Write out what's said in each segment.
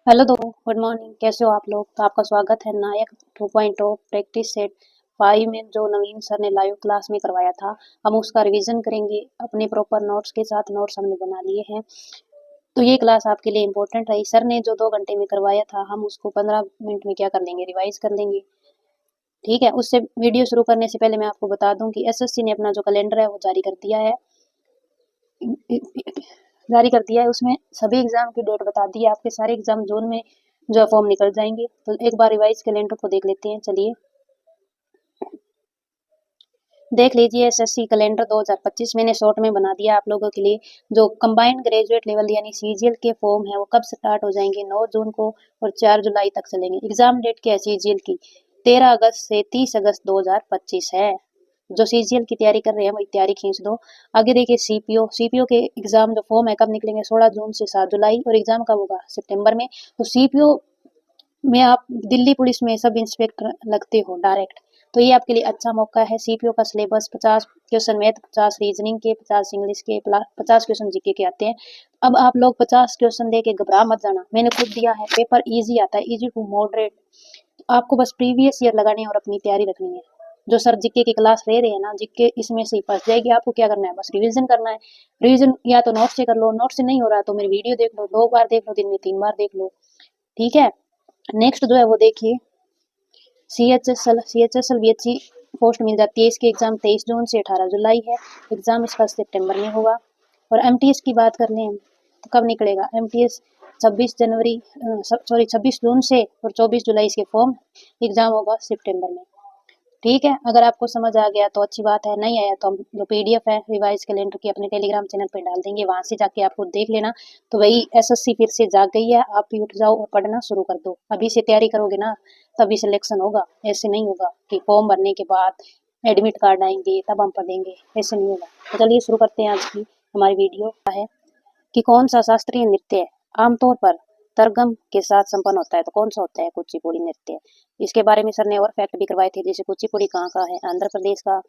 Hello दो good morning. कैसे हो आप लोग? तो आपका स्वागत है नायक 2.0 प्रैक्टिस सेट 5 में जो नवीन सर ने लाइव क्लास में करवाया था। हम उसका रिवीजन करेंगे अपने प्रॉपर नोट्स के साथ। नोट्स हमने बना लिए हैं। तो ये क्लास आपके लिए इम्पोर्टेंट रही। सर ने जो 2 घंटे में करवाया था हम उसको 15 मिनट में क्या कर लेंगे, रिवाइज कर लेंगे। ठीक है। उससे वीडियो शुरू करने से पहले मैं आपको बता दूं कि एसएससी ने अपना जो कैलेंडर है वो जारी कर दिया है। उसमें सभी एग्जाम की डेट बता दी है। आपके सारे एग्जाम जून में जो फॉर्म निकल जाएंगे। तो एक बार रिवाइज कैलेंडर को देख लेते हैं। चलिए देख लीजिए एसएससी कैलेंडर 2025 मैंने शॉर्ट में बना दिया आप लोगों के लिए। जो कंबाइंड ग्रेजुएट लेवल यानी सीजीएल के फॉर्म है वो कब स्टार्ट हो जाएंगे, 9 जून को और 4 जुलाई तक चलेंगे। एग्जाम डेट क्या है सीजीएल की? 13 अगस्त से 30 अगस्त 2025 है। जो सीजीएल की तैयारी कर रहे हैं वही तैयारी खींच दो। आगे देखिए सीपीओ के एग्जाम जो फॉर्म है कब निकलेंगे, 16 जून से 7 जुलाई, और एग्जाम कब होगा, सितंबर में। तो सीपीओ में आप दिल्ली पुलिस में सब इंस्पेक्टर लगते हो डायरेक्ट। तो ये आपके लिए अच्छा मौका है। सीपीओ का सिलेबस 50 क्वेश्चन मैथ, 50 रीजनिंग के, 50 इंग्लिश के, 50 क्वेश्चन जीके के आते हैं। अब आप लोग 50 क्वेश्चन दे के घबरा मत जाना, मैंने खुद दिया है। पेपर इजी आता है, इजी टू मॉडरेट। आपको बस प्रीवियस ईयर लगाने हैं और अपनी तैयारी रखनी है। जो सर जीके की क्लास ले रहे हैं ना, जीके इसमें से फंस जाएगी। आपको क्या करना है, बस रिवीजन करना है। रिवीजन या तो नोट से कर लो, नोट से नहीं हो रहा तो मेरी वीडियो देख लो, 2 बार देख लो, दिन में 3 बार देख लो। ठीक है। नेक्स्ट जो है वो देखिए C H S L BHC post मिल जाती है। इसकी एग्जाम 23 जून से 18 जुलाई है। एग्जाम इसका सितंबर में होगा। और एमटीएस की बात कर लें तो कब निकलेगा एमटीएस, 26 जून से और 24 जुलाई इसके फॉर्म। एग्जाम होगा सितंबर में। ठीक है। अगर आपको समझ आ गया तो अच्छी बात है, नहीं आया तो हम जो पीडीएफ है रिवाइज कैलेंडर की अपने टेलीग्राम चैनल पे डाल देंगे, वहां से जाके आपको देख लेना। तो वही एसएससी फिर से जाग गई है, आप भी उठ जाओ और पढ़ना शुरू कर दो। अभी से तैयारी करोगे ना तभी सिलेक्शन होगा। ऐसे नहीं होगा कि फॉर्म भरने के बाद एडमिट कार्ड आएंगे तब हम पढ़ेंगे, ऐसे नहीं होगा। तो चलिए शुरू करते हैं आज की हमारी वीडियो। है कि कौन सा शास्त्रीय नृत्य आमतौर पर तरगम के साथ संपन्न होता है? तो कौन सा होता है? कुचिपुड़ी नृत्य। इसके बारे में सर ने और फैक्ट भी करवाए थे, जैसे कुचिपुड़ी कहाँ का है, आंध्र प्रदेश का।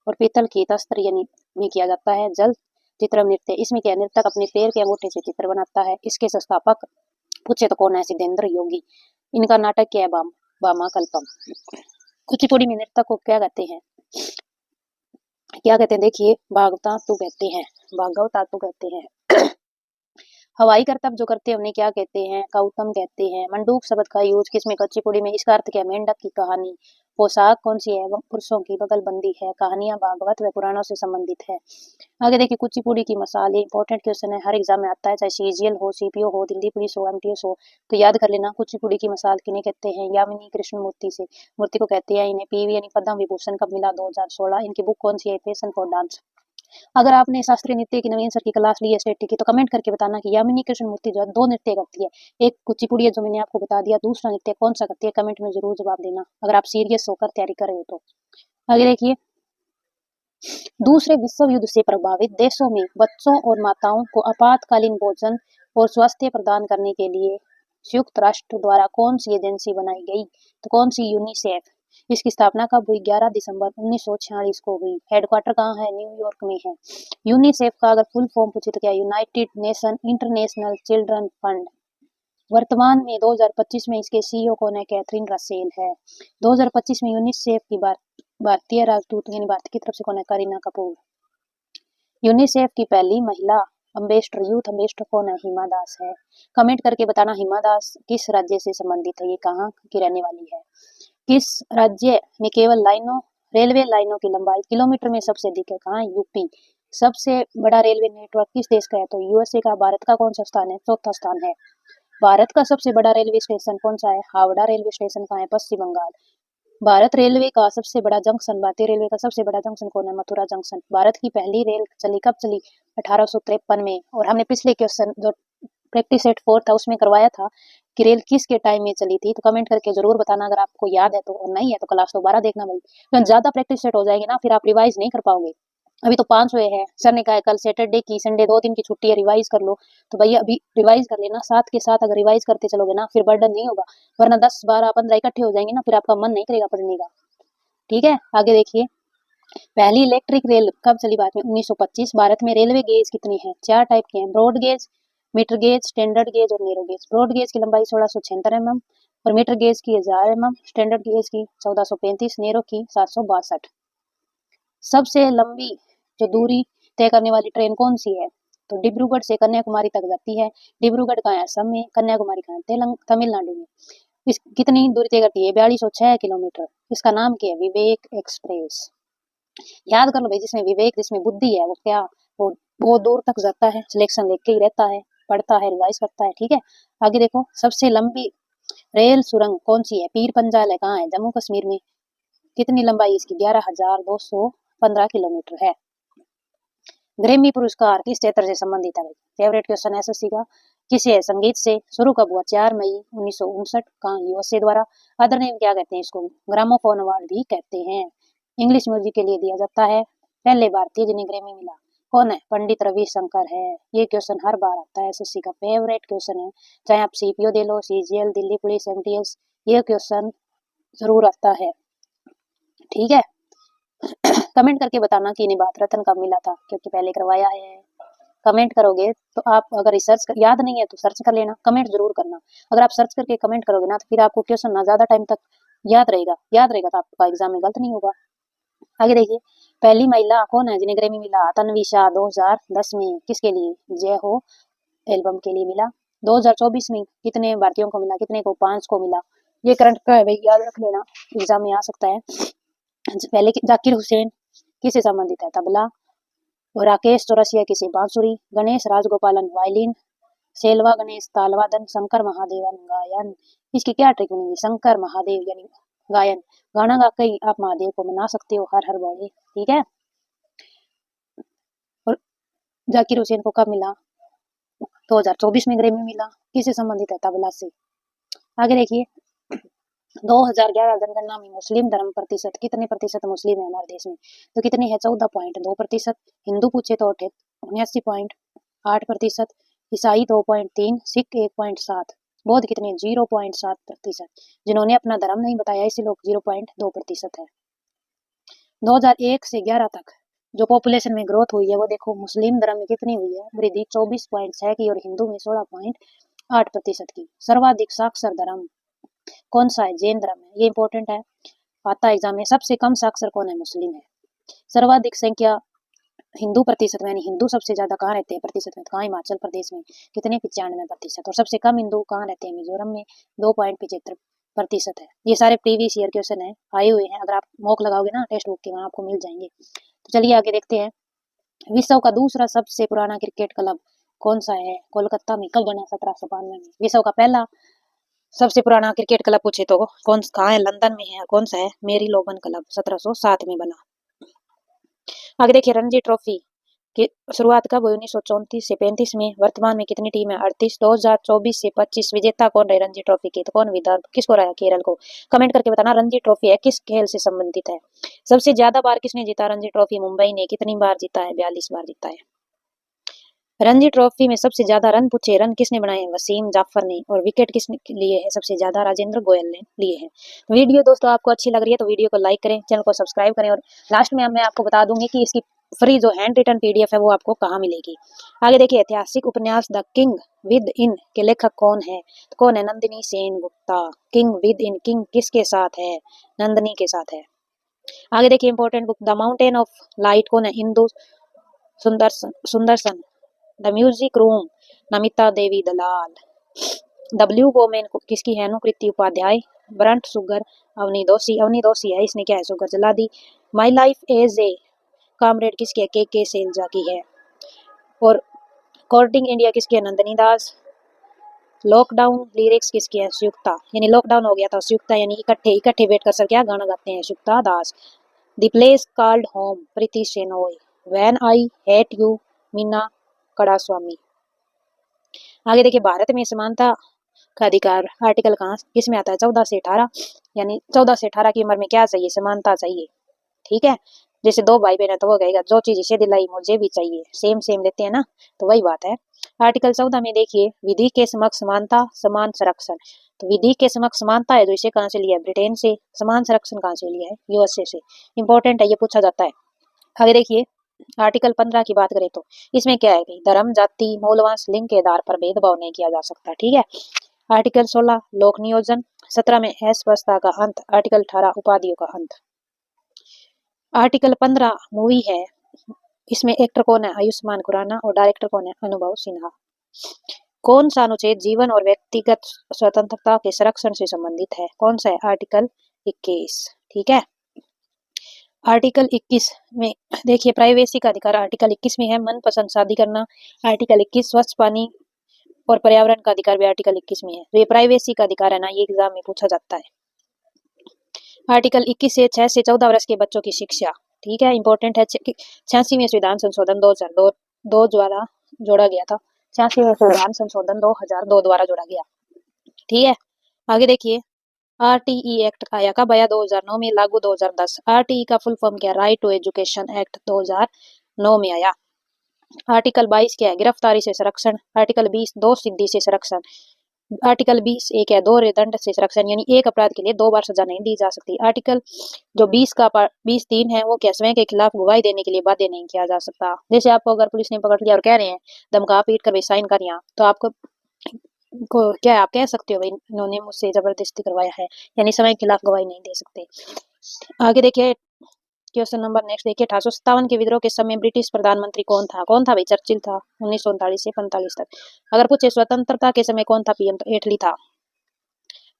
और पीतल की तस्त्र यानी में किया जाता है। जल चित्रम नृत्य, इसमें क्या नर्तक अपने पैर के अंगूठे से चित्र बनाता है। इसके संस्थापक पूछे तो कौन है? सिद्धेंद्र योगी। इनका नाटक क्या है? बामा कल्पम। कुचिपुड़ी में नृतक को क्या कहते हैं देखिए, भागवतातु कहते हैं। भागवतातु कहते हैं। हवाई करतब जो करते हैं उन्हें क्या कहते हैं? कौतम कहते हैं। मंडूक शब्द का यूज किसमें? कुचिपुड़ी में। इसका अर्थ क्या है? मेंढक की कहानी। पोशाक कौन सी है? पुरुषों की बगलबंदी है। कहानियां भागवत व पुराणों से संबंधित है। आगे देखिए कुचिपुड़ी की मसाल, ये इंपॉर्टेंट क्वेश्चन है, हर एग्जाम में आता है, चाहे सीजीएल हो, सीपीओ हो, दिल्ली पुलिस हो, एमटीएस हो। तो याद कर लेना कुचिपुड़ी की मसाल किन्हें कहते हैं? यामिनी कृष्ण मूर्ति से मूर्ति को कहते हैं। इन्हें पीवी यानी पद्म विभूषण कब मिला? 2016। इनकी बुक कौन सी है? Passion for dance. अगर आपने शास्त्रीय नृत्य की नवीन सर की क्लास ली है स्टेट की तो कमेंट करके बताना कि यामिनी कृष्ण मूर्ति जो है 2 नृत्य करती है। एक कुचिपुड़ी है जो मैंने आपको बता दिया, दूसरा नृत्य कौन सा करती है? कमेंट में जरूर जवाब देना अगर आप सीरियस होकर तैयारी कर रहे हो तो। आगे देखिए, दूसरे विश्व युद्ध से प्रभावित देशों में बच्चों और माताओं को आपातकालीन भोजन और स्वास्थ्य प्रदान करने के लिए संयुक्त राष्ट्र द्वारा कौन सी एजेंसी बनाई गई? तो कौन सी? यूनिसेफ। इसकी स्थापना कब हुई? 11 दिसंबर 1946 को हुई। हेडक्वार्टर कहाँ है? न्यूयॉर्क में है। यूनिसेफ का अगर फुल फॉर्म पूछे तो क्या? United nation international children fund. वर्तमान में 2025 में इसके सीईओ कौन है? कैथरीन रसेल है। 2025 में यूनिसेफ की भारतीय राजदूत यानी भारत की तरफ से कौन है? करीना कपूर। यूनिसेफ की पहली महिला अम्बेसडर, यूथ अम्बेसडर कौन है? हिमा दास है। कमेंट करके बताना हिमा दास किस राज्य से संबंधित है, ये कहाँ की रहने वाली है। किस राज्य में केवल रेलवे लाइनों की लंबाई किलोमीटर में सबसे अधिक है? कहाँ? यूपी। सबसे बड़ा रेलवे नेटवर्क किस देश का है? तो यूएसए का। भारत का कौन सा स्थान है? चौथा स्थान है। भारत का सबसे बड़ा रेलवे स्टेशन कौन सा है? हावड़ा रेलवे स्टेशन कहाँ है? पश्चिम बंगाल। भारत रेलवे का सबसे बड़ा जंक्शन, भारतीय रेलवे का सबसे बड़ा जंक्शन कौन है? मथुरा जंक्शन। भारत की पहली रेल चली कब चली? 1853 में। और हमने पिछले क्वेश्चन जो प्रैक्टिस सेट 4 था उसमें करवाया था कि रेल किसके टाइम में चली थी। तो कमेंट करके जरूर बताना अगर आपको याद है तो, और नहीं है तो क्लास दोबारा देखना भाई, क्योंकि ज्यादा प्रैक्टिस सेट हो जाएगी ना फिर आप रिवाइज नहीं कर पाओगे। अभी तो 5 हुए हैं। सर ने कहा है कल सैटरडे की, संडे 2 दिन की छुट्टी है, रिवाइज कर लो। तो भैया अभी रिवाइज कर लेना, साथ के साथ अगर रिवाइज करते चलोगे ना फिर बर्डन नहीं होगा। वरना 10 12 15 इकट्ठे हो जाएंगे ना, फिर आपका मन नहीं करेगा पढ़ने का। ठीक है। आगे देखिए, पहली इलेक्ट्रिक रेल कब चली? भारत में 1925। भारत में रेलवे गेज कितनी है? 4 टाइप के हैं, broad gauge, metre gauge, standard gauge और नैरो गेज। ब्रॉड गेज की लंबाई 1676 mm और मीटर गेज की 1000 mm, स्टैंडर्ड गेज की 1435, नैरो की 762। सबसे लंबी जो दूरी तय करने वाली ट्रेन कौन सी है? तो डिब्रूगढ़ से कन्याकुमारी तक जाती है। डिब्रूगढ़ कहाँ है? असम में। कन्याकुमारी कहाँ है? तमिलनाडु में। इस कितनी दूरी तय करती है? 4206 किलोमीटर। इसका नाम क्या है? विवेक एक्सप्रेस। याद कर लो भाई, जिसमें विवेक, जिसमें बुद्धि है, वो क्या, वो बहुत दूर तक जाता है, सिलेक्शन लेके ही रहता है, पढ़ता है, रिवाइज करता है। ठीक है, आगे देखो, सबसे लंबी रेल सुरंग कौन सी है? पीर पंजाल है, कहाँ है? जम्मू कश्मीर में। कितनी लंबाई इसकी? 11,215 किलोमीटर है। ग्रेमी पुरस्कार किस क्षेत्र से संबंधित है? फेवरेट क्वेश्चन है एसएससी का। किसे है? संगीत से। शुरू कब हुआ? 4 मई 1959। कहाँ? यूएसए द्वारा। अदर नेम क्या कहते हैं इसको? ग्रामोफोन अवार्ड भी कहते हैं। इंग्लिश म्यूजिक के लिए दिया जाता है। पहले भारतीय जिन्हें ग्रेमी मिला कौन है? पंडित रविशंकर है। ये क्वेश्चन हर बार आता है, एसएससी का फेवरेट क्वेश्चन है। चाहे आप सीपीओ दे लो, सीजीएल, दिल्ली पुलिस, एमटीएस, ये क्वेश्चन जरूर आता है। ठीक है, कमेंट करके बताना कि इन्हें भारत रत्न कब मिला था, क्योंकि पहले करवाया है। कमेंट करोगे तो आप, अगर रिसर्च याद नहीं है तो सर्च कर लेना, कमेंट जरूर करना। अगर आप सर्च करके कमेंट करोगे ना, तो फिर आपको क्वेश्चन ना ज्यादा टाइम तक याद रहेगा तो आपका एग्जाम में गलत नहीं होगा। आगे देखिए, पहली महिला कौन है जिन्हें ग्रैमी मिला? तन्वी शाह 2010 में। किसके लिए? जय हो एल्बम के लिए मिला। 2024 में कितने भारतीयों को मिला? कितने को? 5 को मिला। ये करंट का है भाई, याद रख लेना, एग्जाम में आ सकता है। पहले जाकिर हुसैन किससे संबंधित है? तबला। और राकेश चौरसिया किसे? बांसुरी। गणेश राजगोपालन वायलिन। सेल्वा गणेश तालवादन। शंकर महादेवन गायन। इसकी क्या ट्रिक बनेगी? शंकर महादेव यानी गायन। गाना गा के आप महादेव को मना सकते हो, हर हर बोले। ठीक है, और जाकिर हुसैन को कब मिला? 2024 में ग्रैमी मिला। किससे संबंधित है? तबला से। आगे देखिए, 2011 जनगणना में मुस्लिम धर्म प्रतिशत कितने प्रतिशत मुस्लिम है हमारे देश में? तो कितनी है? 14.2%। हिंदू पूछे तो 79.8%। ईसाई 2.3, सिख 1.7, बौद्ध कितने? 0.7%। जिन्होंने अपना धर्म नहीं बताया ऐसे लोग 0.2% है। 2001 से 11 तक जो पॉपुलेशन में ग्रोथ हुई है, वो देखो मुस्लिम धर्म में कितनी हुई है? वृद्धि 24.6 की, और हिंदू में 16.8% की। सर्वाधिक साक्षर धर्म कौन सा है? जैन धर्म है। ये इंपॉर्टेंट है, आता है एग्जाम में। सबसे कम साक्षर कौन है? मुस्लिम है। सर्वाधिक संख्या हिंदू प्रतिशत में, यानी हिंदू सबसे ज्यादा कहाँ रहते हैं प्रतिशत में? कहाँ? हिमाचल प्रदेश में। कितने? 95%। और सबसे कम हिंदू कहाँ रहते हैं? मिजोरम में, 2.75% है। ये सारे प्रीवियस ईयर क्वेश्चन है, आए हुए हैं। अगर आप मॉक लगाओगे ना टेक्स्ट बुक के, वहां आपको मिल जाएंगे। तो चलिए आगे देखते हैं। विश्व का दूसरा सबसे पुराना क्रिकेट क्लब कौन सा है? कोलकाता में। कब बना? 1792 में। विश्व का पहला सबसे पुराना क्रिकेट क्लब पूछे तो कौन, कहाँ है? लंदन में है। कौन सा है? मेरी लोबन क्लब, 1707 में बना। आगे देखिए, रणजी ट्रॉफी की शुरुआत कब हुई? 1934 से 35 में। वर्तमान में कितनी टीम है? 38। 2024 से 25 विजेता कौन रहे रणजी ट्रॉफी के? तो कौन? विदर्भ। किसको रहा? केरल को। कमेंट करके बताना रणजी ट्रॉफी है किस खेल से संबंधित है। सबसे ज्यादा बार किसने जीता रणजी ट्रॉफी? मुंबई ने। कितनी बार जीता है? 42 बार जीता है। रणजी ट्रॉफी में सबसे ज्यादा रन पूछे, रन किसने बनाए हैं? वसीम जाफर ने। और विकेट किसने लिए है सबसे ज्यादा? राजेंद्र गोयल ने लिए हैं। वीडियो दोस्तों आपको अच्छी लग रही है तो वीडियो को लाइक करें, चैनल को सब्सक्राइब करें, और लास्ट में मैं आपको बता दूंगी कि इसकी फ्री जो हैंड रिटन पीडीएफ है वो आपको कहाँ मिलेगी। आगे देखिए, ऐतिहासिक उपन्यास द किंग विद इन के लेखक कौन है? तो कौन है? Nandini Sen Gupta. King within, king किसके साथ है? नंदिनी के साथ है। आगे देखिए, important book the mountain of light कौन है? Indu Sundaresan. The music room Namita Devi Dalal. The blue women किसकी है? अनुकृति उपाध्याय। ब्रंट सुगर अवनी दोषी है, इसने क्या है? सुगर जला दी। My life as a comrade किसकी है? के सेलजा की है। और कोर्टिंग इंडिया किसकी है? नंदनी दास। लॉकडाउन लिरिक्स किसकी है? सुयुक्ता, यानी लॉकडाउन हो गया था, सुयुक्ता यानी इकट्ठे बैठ कर सर क्या गाना गाते हैं? Suyukta Das. The place called home Preeti Shenoy. When I hate you Meena Kandasamy. आगे देखिए, भारत में समानता का अधिकार आर्टिकल कहाँ किस में आता है? 14 से 18, यानी 14 से 18 की उम्र में क्या चाहिए? समानता चाहिए। ठीक है, जैसे दो भाई बहन है तो वो कहेगा जो चीज इसे दिलाई मुझे भी चाहिए, सेम सेम लेते हैं ना, तो वही बात है। आर्टिकल 14 में देखिए, विधि के समक्ष समानता समान संरक्षण। तो विधि के समक्ष समानता है जो इसे कहाँ से लिया है? ब्रिटेन से। समान संरक्षण कहाँ से लिया है? यूएसए से। इंपॉर्टेंट है, ये पूछा जाता है। आगे देखिए, आर्टिकल 15 की बात करें तो इसमें क्या है कि धर्म, जाति, मूलवंश, लिंग के आधार पर भेदभाव नहीं किया जा सकता। ठीक है। आर्टिकल 16 लोक नियोजन, 17 में अस्पृश्यता का अंत, आर्टिकल 18 उपाधियों का अंत। आर्टिकल 15 मूवी है, इसमें एक्टर कौन है? आयुष्मान खुराना और डायरेक्टर कौन है? अनुभव सिन्हा। कौन सा अनुच्छेद जीवन और व्यक्तिगत स्वतंत्रता के संरक्षण से संबंधित है? कौन सा है? आर्टिकल 21। ठीक है। आर्टिकल 21 में देखिए प्राइवेसी का अधिकार आर्टिकल 21 में है। मनपसंद शादी करना आर्टिकल 21। स्वच्छ पानी और पर्यावरण का अधिकार भी आर्टिकल 21 में है। तो ये प्राइवेसी का अधिकार है ना, ये एग्जाम में पूछा जाता है। आर्टिकल 21 से 6 से 14 वर्ष के बच्चों की शिक्षा। ठीक है, इंपॉर्टेंट है। 86वें संविधान संशोधन 2002 द्वारा जोड़ा गया था। 86वें संविधान संशोधन 2002 द्वारा जोड़ा गया। ठीक है। आगे देखिए आरटीई एक्ट आया कब आया? 2009 में, लागू 2010। आरटीई का फुल फॉर्म क्या? राइट टू एजुकेशन एक्ट 2009 में आया। आर्टिकल 22 क्या है? गिरफ्तारी से संरक्षण। आर्टिकल 20 दो सिद्धि से संरक्षण। आर्टिकल 20 एक है दो दंड से संरक्षण, यानी एक अपराध के लिए 2 बार सजा नहीं दी जा सकती। आर्टिकल जो 20 3 है वो क्या? स्वयं के खिलाफ गवाही देने के लिए बाध्य नहीं किया जा सकता। जैसे आपको अगर पुलिस ने पकड़ लिया और कह रहे हैं धमका पीट कर साइन कर यहाँ, तो आपको क्या आप कह सकते हो भाई इन्होंने मुझसे जबरदस्ती करवाया है, यानी समय के खिलाफ गवाही नहीं दे सकते। आगे देखिए क्वेश्चन नंबर नेक्स्ट देखिए 1857 के विद्रोह के समय ब्रिटिश प्रधानमंत्री कौन था? कौन था भाई? चर्चिल था। 1939 से 45 तक। अगर पूछे स्वतंत्रता के समय कौन था पीएम? तो एटली था।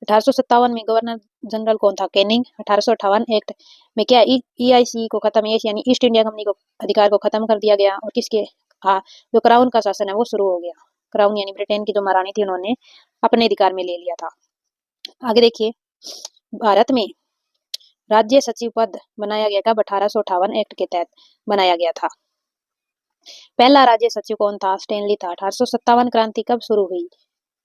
1857 में गवर्नर जनरल कौन था? कैनिंग। 1858 एक्ट में क्या ईआईसी को खत्म, यानी ईस्ट इंडिया कंपनी को अधिकार को खत्म कर दिया गया और किसके जो क्राउन का शासन है वो शुरू हो गया। क्राउन यानी ब्रिटेन की जो महारानी थी उन्होंने अपने अधिकार में ले लिया था। आगे देखिए भारत में राज्य सचिव पद बनाया गया कब? 1858 एक्ट के तहत बनाया गया था। पहला राज्य सचिव कौन था? स्टेनली था। 1857 क्रांति कब शुरू हुई?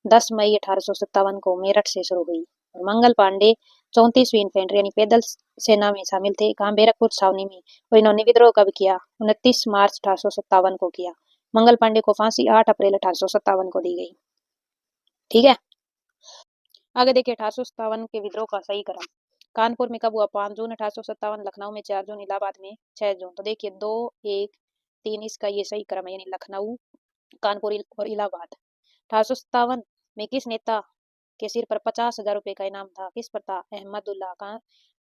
10 मई 1857 को मेरठ से शुरू हुई। और मंगल पांडे 34वीं इन्फेंट्री यानी पैदल सेना में शामिल थे, कहाँ? बैरकपुर छावनी में। और इन्होंने विद्रोह कब किया? 29 मार्च 1857 को किया। मंगल पांडे को फांसी 8 अप्रैल 1857 को दी गई। ठीक है। आगे देखिए 1857 के विद्रोह का सही क्रम। कानपुर में कब हुआ? 5 जून 1857। लखनऊ में 4 जून। इलाहाबाद में 6 जून। तो देखिए 2 1 3 इसका ये सही क्रम है, यानी लखनऊ, कानपुर और इलाहाबाद। 1857 में किस नेता के सिर पर 50,000 रुपए का इनाम था? किस पर था? अहमदुल्ला खां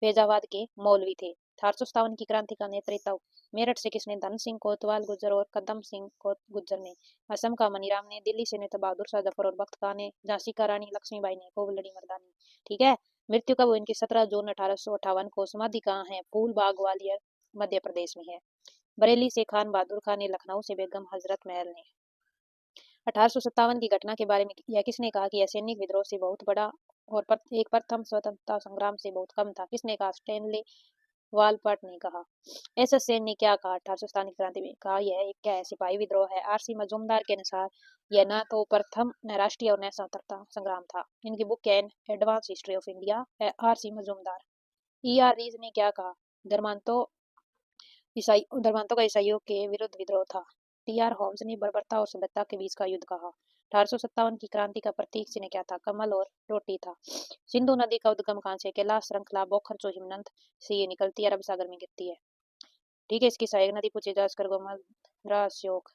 फैजाबाद के मौलवी थे। 1857 की क्रांति का नेतृत्व मेरठ से किसने? धन सिंह कोतवाल गुर्जर और कदम सिंह गुर्जर ने। असम का मनीराम ने। दिल्ली से नेता बहादुर शाह जफर और बख्त खान ने। झांसी का रानी लक्ष्मीबाई ने। खूब लड़ी मर्दानी। ठीक है। मृत्यु कब हुई इनकी? 17 जून 1858 को। समाधि कहाँ है? फूल बाग ग्वालियर मध्य प्रदेश में है। बरेली से खान बहादुर खान ने। लखनऊ से बेगम हजरत महल ने। 1857 की घटना के बारे में यह किसने कहा कि यह सैनिक विद्रोह से बहुत बड़ा और एक प्रथम स्वतंत्रता संग्राम से बहुत कम था? किसने कहा? स्टैनली वालपाट ने कहा। एस एस सेन ने क्या कहा 1857 की क्रांति में? कहा यह एक क्या है? सिपाही विद्रोह है। आरसी मजूमदार के अनुसार यह न तो प्रथम न राष्ट्रीय और न स्वतंत्रता संग्राम था। इनकी बुक क्या है? Advance history of India. R C Majumdar. E R Rees ने क्या कहा? धर्मांतों धर्मांतों का ईसाइयों के विरुद्ध विद्रोह था। टी आर होम्स ने बर्बरता और सभ्यता के बीच का युद्ध कहा। 1857 की क्रांति का प्रतीक चिन्ह क्या था? कमल और रोटी था। सिंधु नदी का उद्गम कहाँ से? कैलाश श्रृंखला बोखर हिमनद से ये निकलती है, अरब सागर में गिरती है। ठीक है। इसकी सहायक नदी पूछे जाकर गोमद्रास्योक।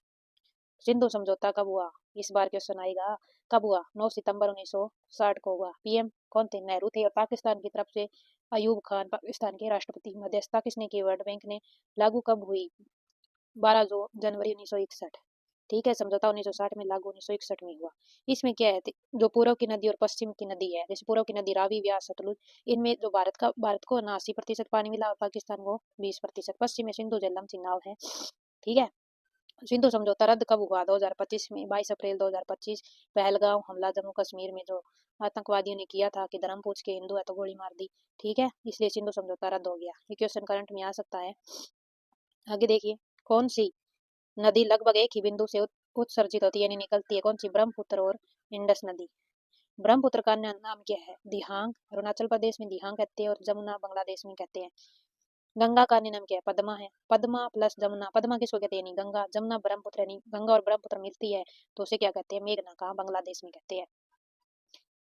सिंधु समझौता कब हुआ? इस बार क्वेश्चन आएगा। कब हुआ? 9 सितंबर 1960 को हुआ। पीएम कौन थे? नेहरू थे। और पाकिस्तान की तरफ से अयूब खान पाकिस्तान के राष्ट्रपति। मध्यस्थता किसने की? वर्ल्ड बैंक ने। लागू कब हुई? 12 जनवरी 1961। ठीक है। समझौता 1960 में लागू 1961 में हुआ। इसमें क्या है जो पूर्व की नदी और पश्चिम की नदी है, जैसे पूर्व की नदी रावी व्यास सतलुज, इनमें जो भारत को 80% पानी मिला और पाकिस्तान को 20%। पश्चिम में सिंधु झेलम चिनाब है। ठीक है। सिंधु समझौता रद्द कब हुआ? 2025 में, 22 अप्रैल 2025। पहलगाम हमला जम्मू कश्मीर में जो आतंकवादियों ने किया था कि धर्म पूछ के हिंदू है तो गोली मार दी। ठीक है। इसलिए सिंधु समझौता रद्द हो गया। ये क्वेश्चन करंट में आ सकता है। आगे देखिए कौन सी नदी लगभग एक ही बिंदु से उत्सर्जित होती है, यानी निकलती है? कौन सी? ब्रह्मपुत्र और इंडस नदी। ब्रह्मपुत्र का नाम क्या है? दिहांग। अरुणाचल प्रदेश में दिहांग कहते हैं और जमुना बांग्लादेश में कहते हैं। गंगा का अन्य नाम क्या है? पद्मा है। पद्मा प्लस जमुना, पद्मा किसको कहते हैं? यानी गंगा। जमुना ब्रह्मपुत्र, यानी गंगा और ब्रह्मपुत्र मिलती है तो उसे क्या कहते हैं? मेघना। कहाँ? बांग्लादेश में कहते हैं।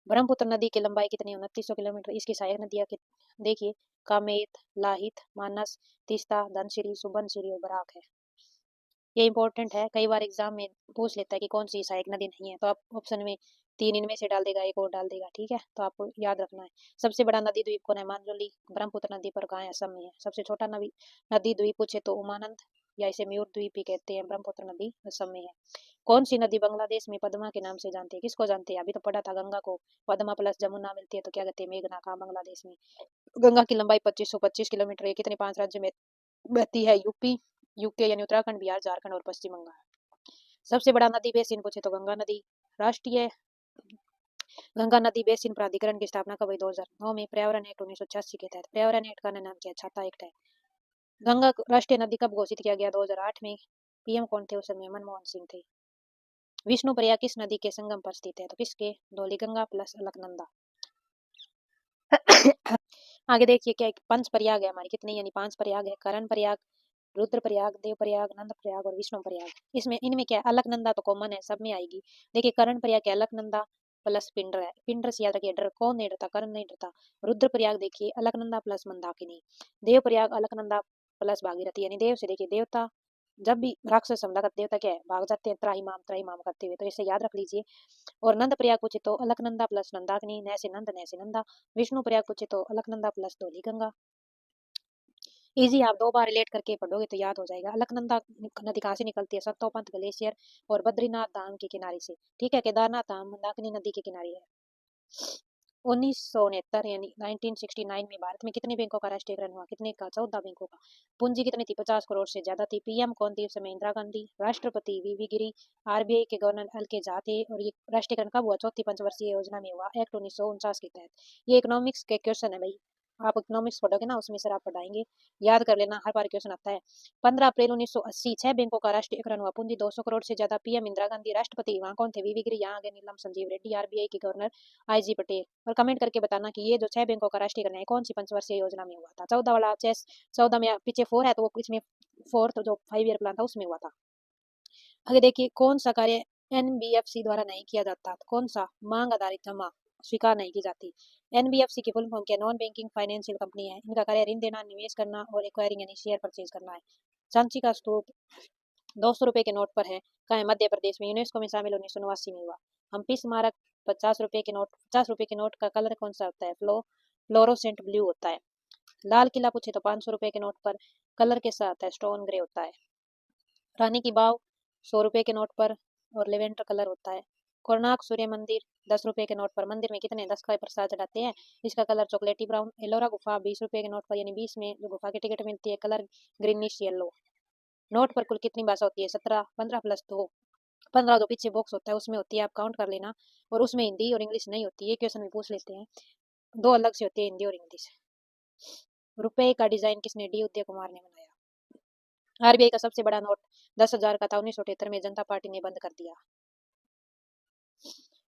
ब्रह्मपुत्र नदी की लंबाई कितनी है? 2900 किलोमीटर। इसकी सहायक नदियां देखिए कामेत, लाहित, मानस, तीस्ता, धनसिरी, सुबनसिरी और बराक है। ये इंपॉर्टेंट है, कई बार एग्जाम में पूछ लेता है कि कौन सी सहायक नदी नहीं है, तो आप ऑप्शन में 3 इनमें से डाल देगा, एक और डाल देगा, ठीक है, तो आपको याद रखना है। सबसे बड़ा नदी द्वीप कौन है? मानजोली ब्रह्मपुत्र नदी पर कहाँ है? असम में है। सबसे छोटा नदी नदी द्वीप पूछे तो उमानंद या इसे म्यूर द्वीप भी कहते हैं, ब्रह्मपुत्र नदी असम में है। कौन सी नदी बांग्लादेश में पद्मा के नाम से जानते हैं? किसको जानते हैं? अभी तो पढ़ा था गंगा को, पद्मा प्लस जमुना मिलती है तो क्या कहते हैं? मेघना। कहाँ? बांग्लादेश में। गंगा की लंबाई 2525 किलोमीटर है। कितने 5 राज्य में बहती है? यूपी, यूके यानी उत्तराखंड, बिहार, झारखंड और पश्चिम बंगाल। सबसे बड़ा नदी बेसिन पूछे तो गंगा नदी। राष्ट्रीय गंगा नदी बेसिन प्राधिकरण की स्थापना कब हुई? 2009 में। पर्यावरण एक्ट 1986 के तहत। पर्यावरण एक्ट का नाम क्या है? छाता एक्ट है। गंगा राष्ट्रीय नदी कब घोषित किया गया? 2008 में। पीएम कौन थे उस समय? मनमोहन सिंह थे। विष्णु प्रयाग किस नदी के संगम पर स्थित है? तो किसके? धौलीगंगा प्लस अलकनंदा। आगे देखिए क्या पंच प्रयाग है हमारी, कितने यानी 5 प्रयाग है। करण प्रयाग, रुद्र प्रयाग, देव प्रयाग, नंद प्रयाग और विष्णु प्रयाग। इसमें इनमें क्या है? अलकनंदा तो कॉमन है, सब में आएगी। देखिए करण प्रयाग क्या? अलकनंदा प्लस पिंडर है। पिंडर से याद रखिए, डर कौन नहीं डरता? करण नहीं डरता। रुद्र प्रयाग देखिए अलकनंदा प्लस मंदाकिनी। देव प्रयाग अलकनंदा प्लस भागीरथी, यानी देव से देखिए देवता, जब भी राक्षस हमला करते देवता क्या है? भाग जाते हैं त्राहिमाम करते हुए, तो इसे याद रख लीजिए। और नंद प्रयाग पूछे तो अलकनंदा प्लस नंदाकिनी, न से नंद न से नंदा। विष्णु प्रयाग पूछे तो अलकनंदा प्लस धौलीगंगा। इजी, आप 2 बार रिलेट करके पढ़ोगे तो याद हो जाएगा। अलकनंदा नदी कहाँ से निकलती है? सत्तोपंथ ग्लेशियर और बद्रीनाथ धाम के किनारे से, ठीक है। केदारनाथ धाम मंदाकिनी नदी के किनारे है। 1969 यानी 1969 में भारत में कितने बैंकों का राष्ट्रीयकरण हुआ? कितने का? 14 बैंकों का। पूंजी कितनी थी? 50 करोड़ से ज्यादा थी। पीएम कौन थी उस समय? इंदिरा गांधी। राष्ट्रपति वीवी गिरी। आरबीआई के गवर्नर एल के झा थे। और ये राष्ट्रीयकरण कब हुआ? चौथी पंचवर्षीय योजना में हुआ, एक्ट 1949 के तहत। ये इकोनॉमिक्स के क्वेश्चन है भाई, आप इकोनॉमिक्स पढ़ोगे ना उसमें सर आप पढ़ाएंगे, याद कर लेना, हर बार क्वेश्चन आता है। 15 अप्रैल 1980 6 बैंकों का राष्ट्रीयकरण हुआ। पूंजी 200 करोड़ से ज्यादा। पीएम इंदिरा गांधी। राष्ट्रपति वहां कौन थे? वीवी गिरी। यहाँ आगे नीलम संजीव रेड्डी। आरबीआई के गवर्नर आईजी पटेल। और कमेंट करके बताना कि ये जो 6 बैंकों का राष्ट्रीयकरण है कौन सी पंचवर्षीय योजना में हुआ था? 14 वाला चेस 14 में पीछे 4 है तो वो इसमें 4th जो 5 ईयर प्लान था उसमें हुआ था। आगे देखिए कौन सा कार्य एनबीएफसी द्वारा नहीं किया जाता? कौन सा? मांग आधारित जमा स्वीकार नहीं की जाती। एनबीएफसी की फुल फॉर्म क्या? नॉन बैंकिंग फाइनेंशियल कंपनी है। इनका कार्य ऋण देना, निवेश करना और एक्वायरिंग यानी शेयर परचेज करना है। सांची का स्तूप 200 रुपए के नोट पर है। कहाँ है? मध्य प्रदेश में। यूनेस्को में शामिल 1989 में हुआ। हम्पी स्मारक 50 रुपए के नोट का कलर कौन सा होता है? फ्लोरोसेंट ब्लू होता है। लाल किला पूछे तो 500 रुपए के नोट पर कलर कैसा आता है? स्टोन ग्रे होता है। रानी की बाव 100 रुपए के नोट पर और लेवेंडर कलर होता है। कोणार्क सूर्य मंदिर 10 रुपए के नोट पर मंदिर में कितने 10 का प्रसाद चढ़ाते हैं? इसका कलर चॉकलेटी ब्राउन। एलोरा गुफा 20 रुपए के नोट पर यानी 20 में जो गुफा की टिकट मिलती है, कलर ग्रीनिश येलो। नोट पर कुल कितनी भाषा होती है? 17। 15 प्लस 2, 15 जो पीछे बॉक्स होता है उसमें होती है, आप काउंट कर लेना। और उसमें हिंदी और इंग्लिश नहीं होती है, क्वेश्चन में पूछ लेते हैं। 2 अलग से होती है, हिंदी और इंग्लिश। रुपए का डिजाइन किसने? डी उदय कुमार ने बनाया। आरबीआई का सबसे बड़ा नोट 10,000 का था, 1978 में जनता पार्टी ने बंद कर दिया।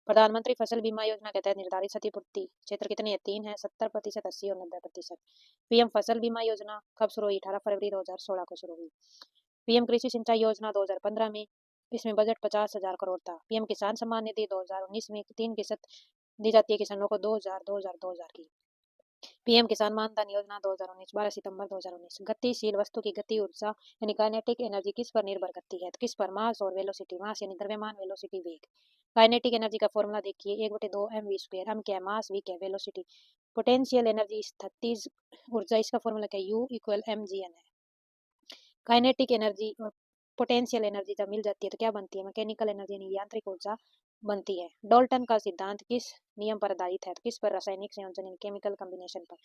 प्रधानमंत्री फसल बीमा योजना के तहत निर्धारित क्षतिपूर्ति क्षेत्र कितनी है? 3 है। 70%, 80 और 90%। पीएम फसल बीमा योजना कब शुरू हुई? 18 फरवरी 2016 को शुरू हुई। पीएम कृषि सिंचाई योजना 2015 में, इसमें बजट 50,000 करोड़ था। पीएम किसान सम्मान निधि 2019 में 3% दी जाती है किसानों को, 2000 की। पीएम किसान मानधन योजना 2019 12 सितंबर 2019। गतिशील वस्तु की गति ऊर्जा यानी काइनेटिक एनर्जी किस पर निर्भर करती है? तो किस पर? मास और वेलोसिटी। मास यानी द्रव्यमान, वेलोसिटी वेग। काइनेटिक एनर्जी का फॉर्मूला देखिए 1/2 mv²। हम क्या है? मास, वी क्या है? वेलोसिटी। पोटेंशियल एनर्जी स्थितिज ऊर्जा, इसका फॉर्मूला क्या? U = mgn है। काइनेटिक एनर्जी और पोटेंशियल एनर्जी जब मिल जाती है तो क्या बनती है? मैकेनिकल एनर्जी यानी यांत्रिक ऊर्जा बनती है। डाल्टन का सिद्धांत किस नियम पर आधारित है? तो किस पर? रासायनिक संयोजन यानी केमिकल कॉम्बिनेशन पर।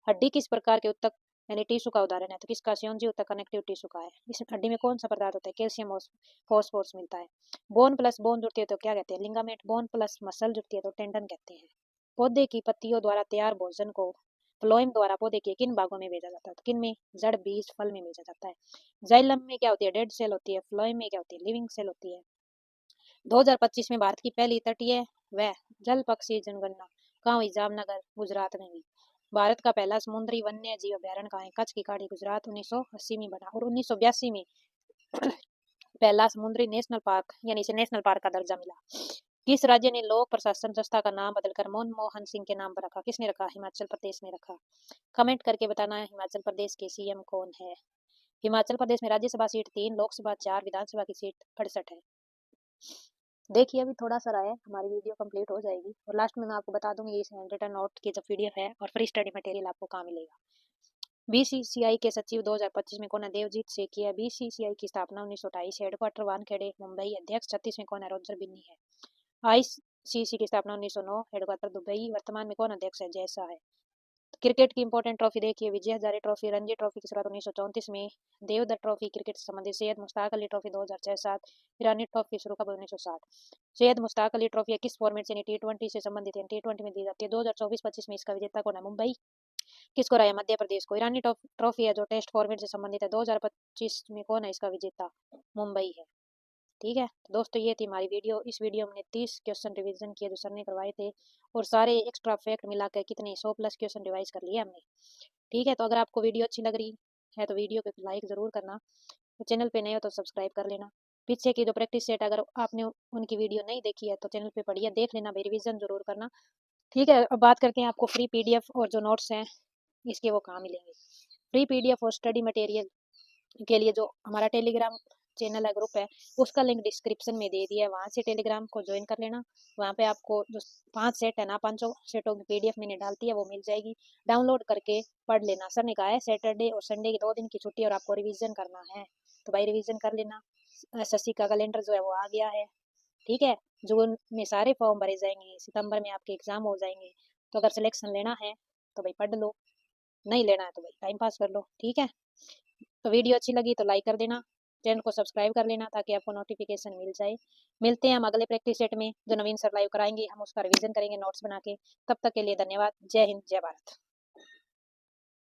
हड्डी किस प्रकार के ऊतक यानी टिश्यू का उदाहरण है? तो किसका? संयोजी ऊतक, कनेक्टिव टिश्यू का है। इस हड्डी में कौन सा पदार्थ होता है? कैल्शियम और फॉस्फोरस मिलता है। बोन प्लस बोन जुड़ती है तो क्या कहते हैं? लिगामेंट। बोन प्लस मसल जुड़ती है तो टेंडन कहते हैं। पौधे की पत्तियों द्वारा तैयार भोजन को फ्लोएम द्वारा पौधे के किन भागों में भेजा जाता है? तो किन में? जड़, बीज, फल में भेजा जाता है। जाइलम में क्या होती है? डेड सेल होती है। फ्लोएम में क्या होती है? लिविंग सेल होती है। 2025 में भारत की पहली तटीय व जल पक्षी जनगणना कहाँ हुई? जामनगर, गुजरात में हुई। भारत का पहला समुद्री वन्य जीव अभ्यारण्य कहाँ है? कच्छ की खाड़ी, गुजरात, 1980 में बना। और 1982 में पहला समुद्री नेशनल पार्क यानी इसे नेशनल पार्क का दर्जा मिला। किस राज्य ने लोक प्रशासन संस्था का नाम बदलकर मनमोहन सिंह के नाम पर रखा? किसने रखा? हिमाचल प्रदेश ने रखा। कमेंट करके बताना है हिमाचल प्रदेश के सीएम कौन है। हिमाचल प्रदेश में राज्यसभा सीट 3, लोकसभा 4, विधानसभा की सीट 68 है। देखिए अभी थोड़ा सा रहा है, हमारी वीडियो कंप्लीट हो जाएगी और लास्ट में मैं आपको बता दूंगी इस रिटर्न नोट की जो पीडीएफ है और फ्री स्टडी मटेरियल आपको कहाँ मिलेगा। बीसीसीआई के सचिव 2025 में कौन है? देवजीत सेठी है। बीसीसीआई की स्थापना 1928, हेडक्वार्टर वानखेड़े मुंबई, अध्यक्ष 36 में कौन है? रोजर बिन्नी है। आईसीसी की स्थापना 1909, हेडक्वार्टर दुबई, वर्तमान में कौन अध्यक्ष है? जय शाह है। क्रिकेट की इंपॉर्टेंट ट्रॉफी देखिए, विजय हजारे ट्रॉफी, रणजी ट्रॉफी की शुरुआत 1934 में, देवधर ट्रॉफी क्रिकेट से संबंधित, सैयद मुश्ताक अली ट्रॉफी 2006-7, ईरानी ट्रॉफी शुरू कब? 1960। सैयद मुश्ताक अली ट्रॉफी किस फॉर्मेट से? T20 से संबंधित है, T20 में दी जाती है। 2024-25 में इसका विजेता कौन है? मुंबई। किसको रहा है? मध्य प्रदेश को। ईरानी ट्रॉफी है जो टेस्ट फॉर्मेट से संबंधित है। 2025 में कौन है इसका विजेता? मुंबई है। ठीक है तो दोस्तों ये थी हमारी वीडियो। इस वीडियो में हमने 30 क्वेश्चन रिवीजन किए जो सर ने करवाए थे और सारे एक्स्ट्रा फैक्ट मिला के कितने 100+ क्वेश्चन रिवाइज कर लिए हमने। ठीक है तो अगर आपको वीडियो अच्छी लग रही है तो वीडियो को लाइक ज़रूर करना, तो चैनल पे नए हो तो सब्सक्राइब कर लेना। पीछे की जो प्रैक्टिस सेट अगर आपने उनकी वीडियो नहीं देखी है तो चैनल पे पढ़िए, देख लेना भाई, रिवीजन जरूर करना। ठीक है अब बात करते हैं आपको फ्री पीडीएफ और जो नोट्स हैं इसके वो कहाँ मिलेंगे। फ्री पीडीएफ और स्टडी मटेरियल के लिए जो हमारा टेलीग्राम चैनल है, ग्रुप है, उसका लिंक डिस्क्रिप्शन में दे दिया है, वहाँ से टेलीग्राम को ज्वाइन कर लेना। वहाँ पे आपको जो 5 सेट है ना, 5 सेटों की पीडीएफ मैंने डालती है वो मिल जाएगी, डाउनलोड करके पढ़ लेना। सर ने कहा है सैटरडे और संडे की 2 दिन की छुट्टी और आपको रिवीजन करना है तो भाई रिवीजन कर लेना। एसएससी का कैलेंडर जो है वो आ गया है। ठीक है जून में सारे फॉर्म भरे जाएंगे, सितंबर में आपके एग्जाम हो जाएंगे, तो अगर सिलेक्शन लेना है तो भाई पढ़ लो, नहीं लेना है तो भाई टाइम पास कर लो। ठीक है तो वीडियो अच्छी लगी तो लाइक कर देना, चैनल को सब्सक्राइब कर लेना ताकि आपको नोटिफिकेशन मिल जाए। मिलते हैं हम अगले प्रैक्टिस सेट में जो नवीन सर लाइव कराएंगे, हम उसका रिवीजन करेंगे नोट्स बना के। तब तक के लिए धन्यवाद। जय हिंद, जय भारत।